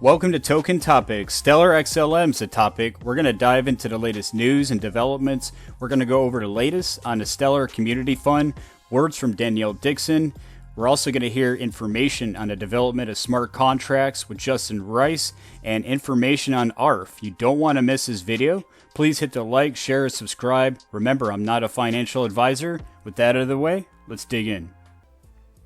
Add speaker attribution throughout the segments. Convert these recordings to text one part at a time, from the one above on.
Speaker 1: Welcome to Token Topics. Stellar XLM's the topic. We're going to dive into the latest news and developments. We're going to go over the latest on the Stellar Community Fund, words from Denelle Dixon. We're also going to hear information on the development of smart contracts with Justin Rice and information on ARF. You don't want to miss this video. Please hit the like, share, and subscribe. Remember, I'm not a financial advisor. With that out of the way, let's dig in.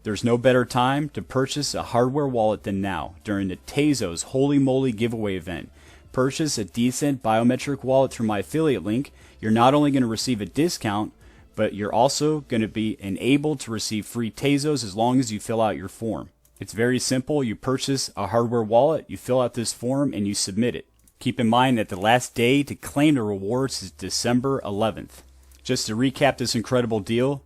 Speaker 1: There's no better time to purchase a hardware wallet than now, during the Tezos Holy Moly giveaway event. Purchase a DCENT biometric wallet through my affiliate link. You're not only going to receive a discount, but you're also going to be enabled to receive free Tezos as long as you fill out your form. It's very simple. You purchase a hardware wallet, you fill out this form, and you submit it. Keep in mind that the last day to claim the rewards is December 11th. Just to recap this incredible deal,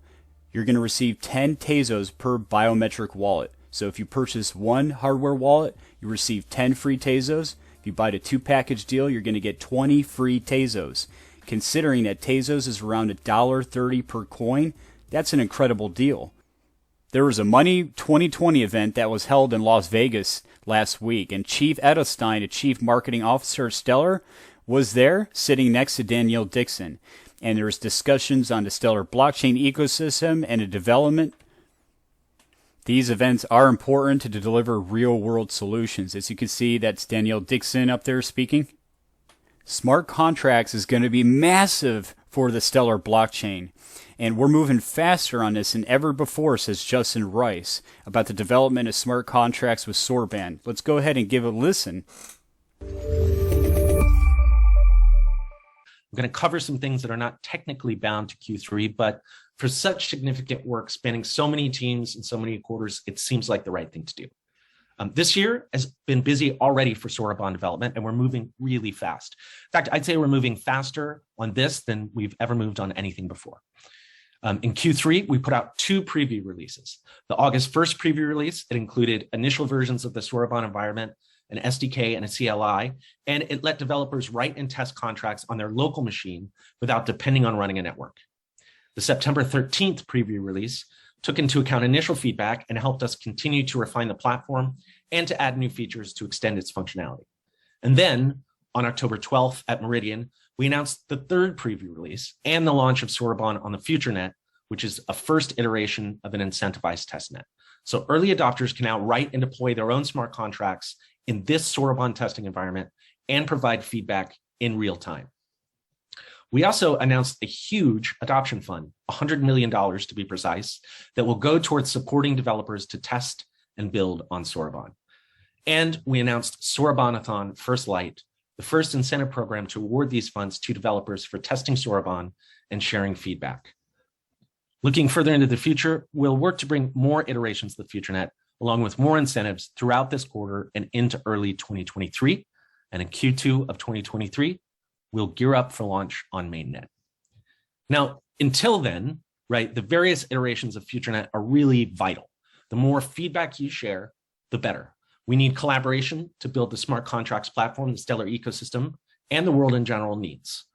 Speaker 1: you're going to receive 10 Tezos per biometric wallet. So if you purchase one hardware wallet, you receive 10 free Tezos. If you buy the 2-package deal, you're going to get 20 free Tezos. Considering that Tezos is around $1.30 per coin, that's an incredible deal. There was a Money 2020 event that was held in Las Vegas last week, and Chief Edelstein, the Chief Marketing Officer of Stellar, was there sitting next to Denelle Dixon. And there was discussions on the Stellar blockchain ecosystem and the development. These events are important to deliver real-world solutions. As you can see, that's Denelle Dixon up there speaking. Smart contracts is going to be massive for the Stellar blockchain. And we're moving faster on this than ever before, says Justin Rice, about the development of smart contracts with Soroban. Let's go ahead and give a listen.
Speaker 2: I'm going to cover some things that are not technically bound to Q3, but for such significant work spanning so many teams and so many quarters, it seems like the right thing to do. This year has been busy already for Soroban development, and we're moving really fast. In fact, I'd say we're moving faster on this than we've ever moved on anything before. In Q3, we put out 2 preview releases. The August 1st preview release, it included initial versions of the Soroban environment, an SDK and a CLI, and it let developers write and test contracts on their local machine without depending on running a network. The September 13th preview release took into account initial feedback and helped us continue to refine the platform and to add new features to extend its functionality. And then on October 12th at Meridian, we announced the 3rd preview release and the launch of Soroban on the FutureNet, which is a first iteration of an incentivized testnet. So early adopters can now write and deploy their own smart contracts in this Soroban testing environment and provide feedback in real time. We also announced a huge adoption fund, $100 million to be precise, that will go towards supporting developers to test and build on Soroban. And we announced Sorobanathon First Light, the first incentive program to award these funds to developers for testing Soroban and sharing feedback. Looking further into the future, we'll work to bring more iterations of the FutureNet along with more incentives throughout this quarter and into early 2023. And in Q2 of 2023, we'll gear up for launch on mainnet. Now, until then, right, the various iterations of FutureNet are really vital. The more feedback you share, the better. We need collaboration to build the smart contracts platform the Stellar ecosystem and the world in general needs.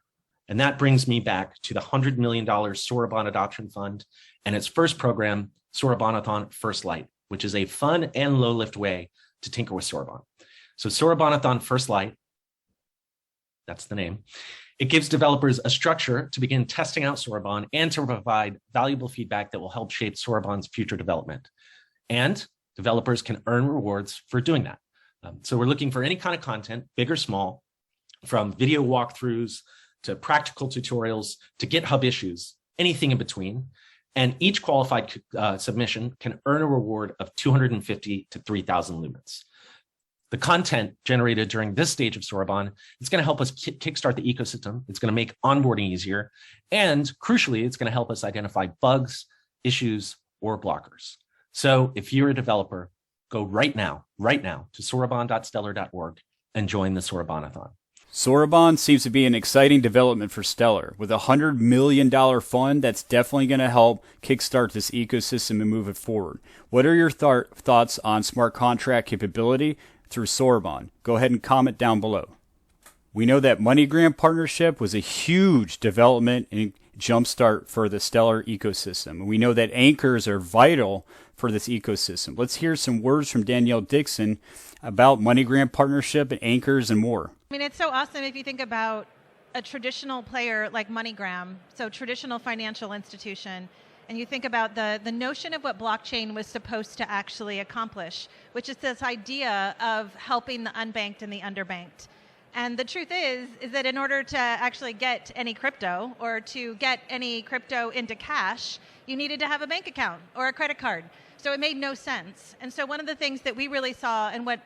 Speaker 2: And that brings me back to the $100 million Soroban Adoption Fund and its first program, Sorobanathon First Light, which is a fun and low-lift way to tinker with Soroban. So Sorobanathon First Light, that's the name. It gives developers a structure to begin testing out Soroban and to provide valuable feedback that will help shape Soroban's future development. And developers can earn rewards for doing that. So we're looking for any kind of content, big or small, from video walkthroughs to practical tutorials to GitHub issues, anything in between. And each qualified submission can earn a reward of 250 to 3,000 lumens. The content generated during this stage of Soroban is going to help us kickstart the ecosystem. It's going to make onboarding easier. And crucially, it's going to help us identify bugs, issues, or blockers. So if you're a developer, go right now to soroban.stellar.org and join the Sorobanathon.
Speaker 1: Soroban seems to be an exciting development for Stellar. With a $100 million fund, that's definitely going to help kickstart this ecosystem and move it forward. What are your thoughts on smart contract capability through Soroban? Go ahead and comment down below. We know that MoneyGram partnership was a huge development jumpstart for the Stellar ecosystem. And we know that anchors are vital for this ecosystem. Let's hear some words from Denelle Dixon about MoneyGram partnership and anchors and more.
Speaker 3: I mean, it's so awesome if you think about a traditional player like MoneyGram, so traditional financial institution, and you think about the notion of what blockchain was supposed to actually accomplish, which is this idea of helping the unbanked and the underbanked. And the truth is that in order to actually get any crypto or to get any crypto into cash, you needed to have a bank account or a credit card. So it made no sense. And so one of the things that we really saw and what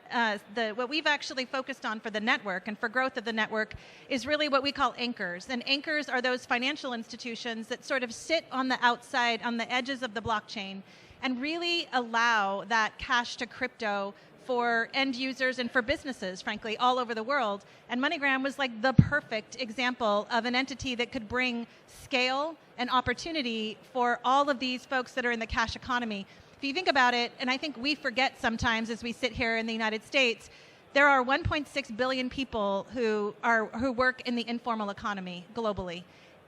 Speaker 3: we've actually focused on for the network and for growth of the network is really what we call anchors. And anchors are those financial institutions that sort of sit on the outside, on the edges of the blockchain, and really allow that cash to crypto for end users and for businesses, frankly, all over the world. And MoneyGram was like the perfect example of an entity that could bring scale and opportunity for all of these folks that are in the cash economy. If you think about it, and I think we forget sometimes as we sit here in the United States, there are 1.6 billion people who work in the informal economy globally.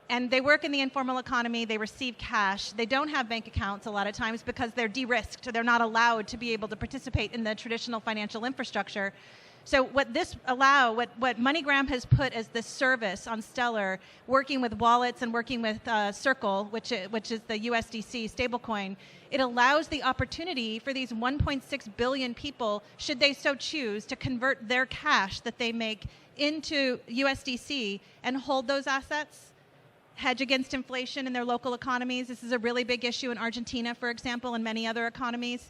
Speaker 3: And they work in the informal economy, they receive cash, they don't have bank accounts a lot of times because they're de-risked, they're not allowed to be able to participate in the traditional financial infrastructure. So what MoneyGram has put as this service on Stellar, working with wallets and working with Circle, which is the USDC stablecoin, it allows the opportunity for these 1.6 billion people, should they so choose, to convert their cash that they make into USDC and hold those assets, hedge against inflation in their local economies. This is a really big issue in Argentina, for example, and many other economies.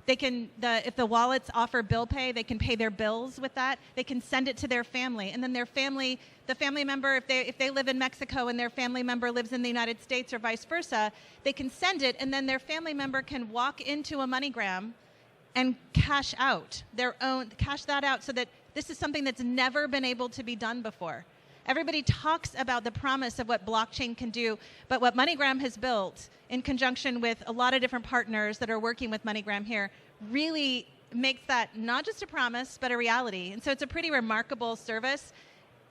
Speaker 3: If the wallets offer bill pay, they can pay their bills with that. They can send it to their family, and then the family member, if they live in Mexico and their family member lives in the United States or vice versa, they can send it, and then their family member can walk into a MoneyGram and cash that out, so that this is something that's never been able to be done before. Everybody talks about the promise of what blockchain can do, but what MoneyGram has built in conjunction with a lot of different partners that are working with MoneyGram here really makes that not just a promise, but a reality. And so it's a pretty remarkable service.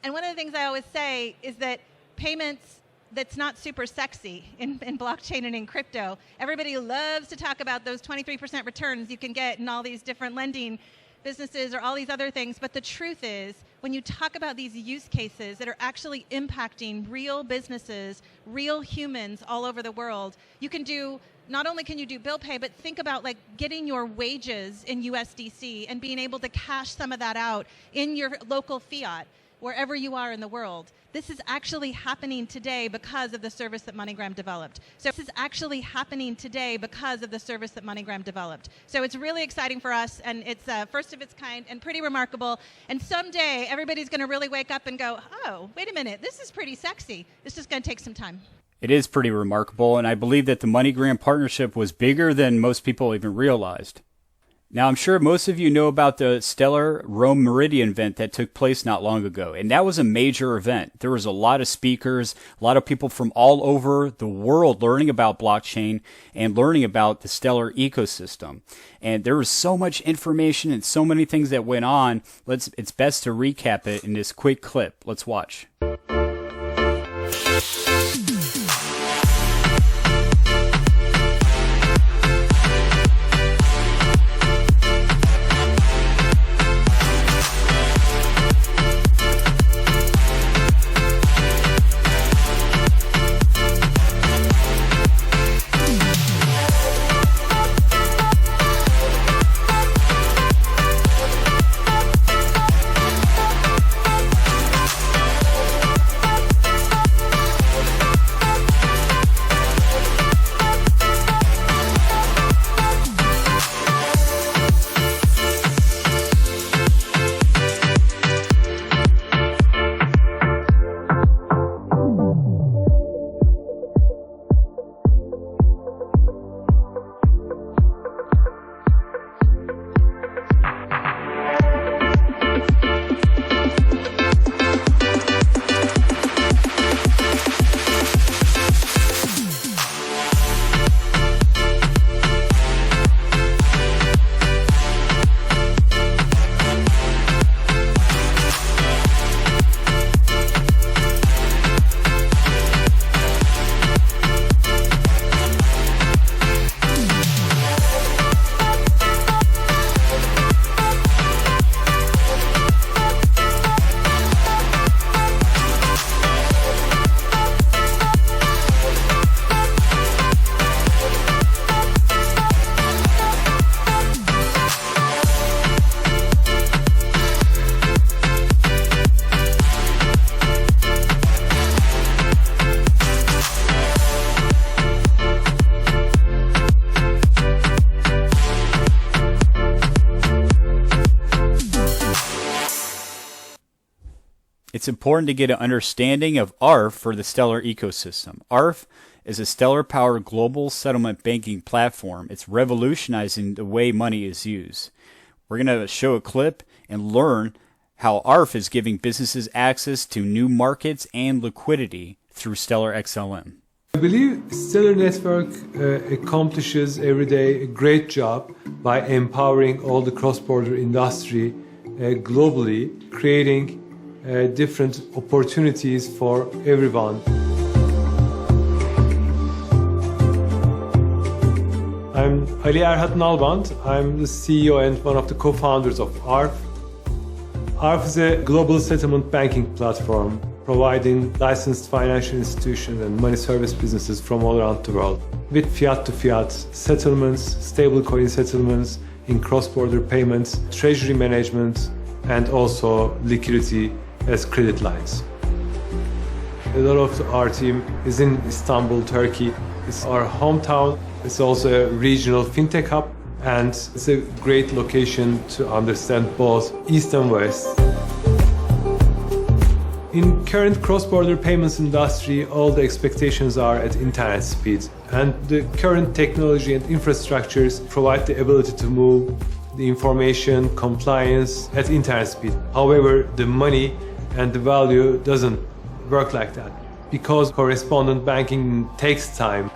Speaker 3: And one of the things I always say is that payments that's not super sexy in blockchain and in crypto. Everybody loves to talk about those 23% returns you can get in all these different lending businesses or all these other things. But the truth is, when you talk about these use cases that are actually impacting real businesses, real humans all over the world, not only can you do bill pay, but think about like getting your wages in USDC and being able to cash some of that out in your local fiat, wherever you are in the world. This is actually happening today because of the service that MoneyGram developed. So it's really exciting for us, and it's first of its kind and pretty remarkable. And someday everybody's going to really wake up and go, oh, wait a minute, this is pretty sexy. It's just going to take some time.
Speaker 1: It is pretty remarkable, and I believe that the MoneyGram partnership was bigger than most people even realized. Now, I'm sure most of you know about the Stellar Rome Meridian event that took place not long ago, and that was a major event. There was a lot of speakers, a lot of people from all over the world learning about blockchain and learning about the Stellar ecosystem. And there was so much information and so many things that went on. It's best to recap it in this quick clip. Let's watch. It's important to get an understanding of ARF for the Stellar ecosystem. ARF is a Stellar-powered global settlement banking platform. It's revolutionizing the way money is used. We're going to show a clip and learn how ARF is giving businesses access to new markets and liquidity through Stellar XLM.
Speaker 4: I believe Stellar Network accomplishes every day a great job by empowering all the cross-border industry globally, creating different opportunities for everyone. I'm Ali Erhat Nalbant. I'm the CEO and one of the co-founders of ARF. ARF is a global settlement banking platform providing licensed financial institutions and money service businesses from all around the world with fiat-to-fiat settlements, stablecoin settlements, in cross-border payments, treasury management, and also liquidity as credit lines. A lot of our team is in Istanbul, Turkey. It's our hometown. It's also a regional fintech hub, and it's a great location to understand both East and West. In current cross-border payments industry, all the expectations are at internet speed, and the current technology and infrastructures provide the ability to move the information, compliance at internet speed. However, the money and the value doesn't work like that because correspondent banking takes time.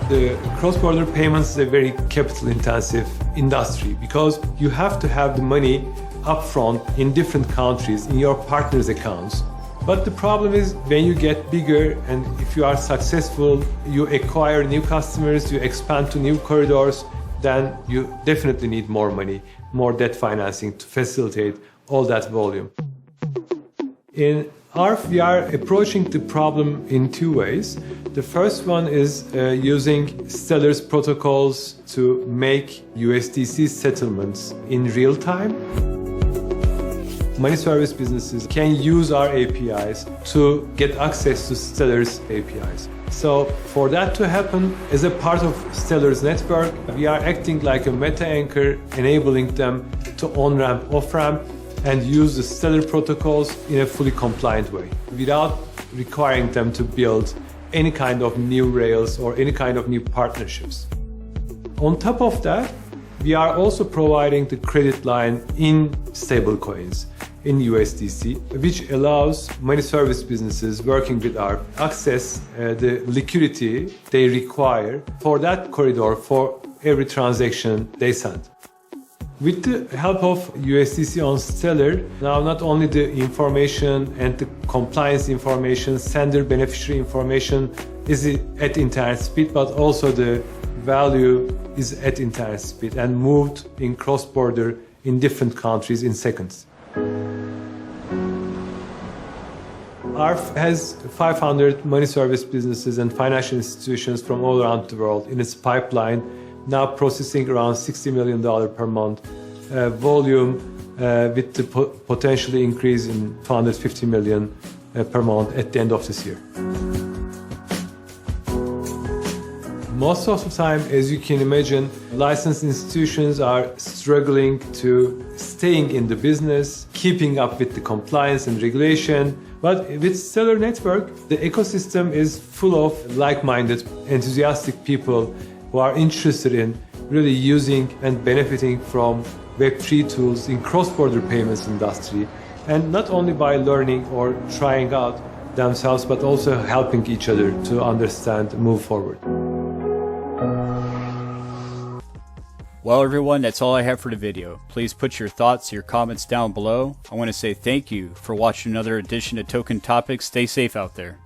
Speaker 4: The cross-border payments is a very capital-intensive industry because you have to have the money upfront in different countries in your partners' accounts. But the problem is when you get bigger and if you are successful, you acquire new customers, you expand to new corridors, then you definitely need more money, more debt financing to facilitate all that volume. In ARF, we are approaching the problem in two ways. The first one is using Stellar's protocols to make USDC settlements in real time. Money service businesses can use our APIs to get access to Stellar's APIs. So for that to happen, as a part of Stellar's network, we are acting like a meta anchor, enabling them to on-ramp, off-ramp, and use the Stellar protocols in a fully compliant way, without requiring them to build any kind of new rails or any kind of new partnerships. On top of that, we are also providing the credit line in stablecoins, in USDC, which allows money service businesses working with ARF access the liquidity they require for that corridor for every transaction they send. With the help of USDC on Stellar, now not only the information and the compliance information, sender beneficiary information is at internet speed, but also the value is at internet speed and moved in cross-border in different countries in seconds. ARF has 500 money service businesses and financial institutions from all around the world in its pipeline, now processing around $60 million per month volume with the potentially increase in $250 million per month at the end of this year. Most of the time, as you can imagine, licensed institutions are struggling to staying in the business, keeping up with the compliance and regulation. But with Stellar Network, the ecosystem is full of like-minded, enthusiastic people who are interested in really using and benefiting from Web3 tools in cross-border payments industry, and not only by learning or trying out themselves, but also helping each other to understand and move forward.
Speaker 1: Well, everyone, that's all I have for the video. Please put your thoughts, your comments down below. I want to say thank you for watching another edition of Token Topics. Stay safe out there.